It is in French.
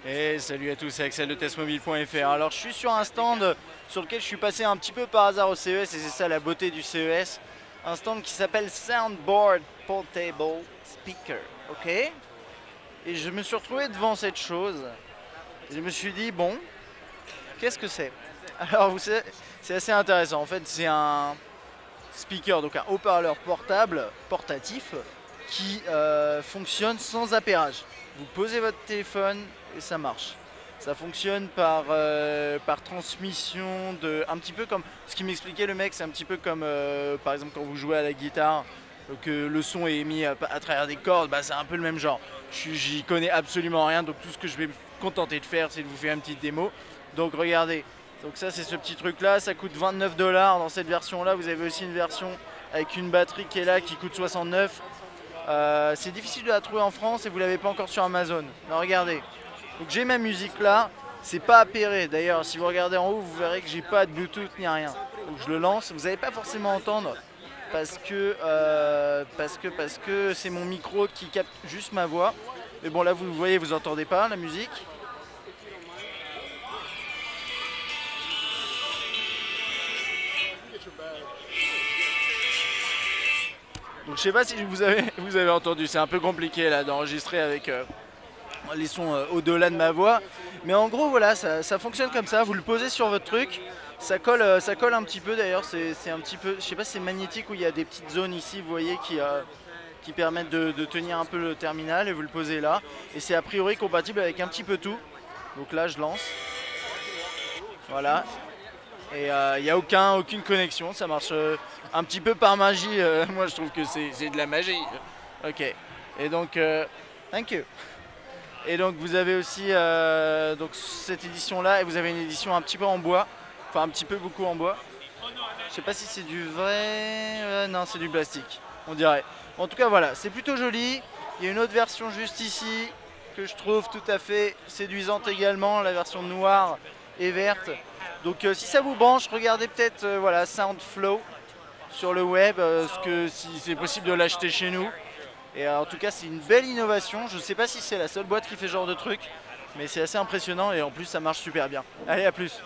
Et salut à tous, c'est Axel de testmobile.fr. Alors je suis sur un stand sur lequel je suis passé un petit peu par hasard au CES et c'est ça la beauté du CES. Un stand qui s'appelle Soundboard Portable Speaker, ok. Et je me suis retrouvé devant cette chose et je me suis dit bon, qu'est-ce que c'est? Alors vous savez, c'est assez intéressant. En fait c'est un speaker, donc un haut-parleur portable, portatif, qui fonctionne sans appairage. Vous posez votre téléphone et ça marche. Ça fonctionne par transmission de. Un petit peu comme. Ce qui m'expliquait le mec, c'est un petit peu comme par exemple quand vous jouez à la guitare, que le son est émis à travers des cordes, bah, c'est un peu le même genre. J'y connais absolument rien, donc tout ce que je vais me contenter de faire, c'est de vous faire une petite démo. Donc regardez, donc ça c'est ce petit truc là, ça coûte 29 $ dans cette version là. Vous avez aussi une version avec une batterie qui est là qui coûte 69. C'est difficile de la trouver en France et vous l'avez pas encore sur Amazon. Alors regardez, donc j'ai ma musique là, c'est pas appairé. D'ailleurs si vous regardez en haut vous verrez que j'ai pas de Bluetooth ni rien. Donc je le lance, vous n'allez pas forcément entendre parce que c'est mon micro qui capte juste ma voix. Mais bon là vous voyez, vous entendez pas la musique. Donc je sais pas si vous avez entendu, c'est un peu compliqué là d'enregistrer avec les sons au-delà de ma voix. Mais en gros voilà, ça fonctionne comme ça, vous le posez sur votre truc, ça colle un petit peu d'ailleurs, c'est un petit peu, je sais pas si c'est magnétique ou il y a des petites zones ici, vous voyez, qui permettent de tenir un peu le terminal et vous le posez là. Et c'est a priori compatible avec un petit peu tout. Donc là je lance. Voilà. Et il n'y a aucune connexion, ça marche un petit peu par magie. Moi je trouve que c'est de la magie. Ok. Et donc, thank you. Et donc vous avez aussi donc cette édition là et vous avez une édition un petit peu en bois. Enfin un petit peu beaucoup en bois. Je sais pas si c'est du vrai. Non, c'est du plastique, on dirait. En tout cas voilà, c'est plutôt joli. Il y a une autre version juste ici que je trouve tout à fait séduisante également, la version noire et verte. Donc si ça vous branche, regardez peut-être voilà, Soundflow sur le web, si c'est possible de l'acheter chez nous. Et en tout cas c'est une belle innovation, je ne sais pas si c'est la seule boîte qui fait ce genre de truc, mais c'est assez impressionnant et en plus ça marche super bien. Allez, à plus.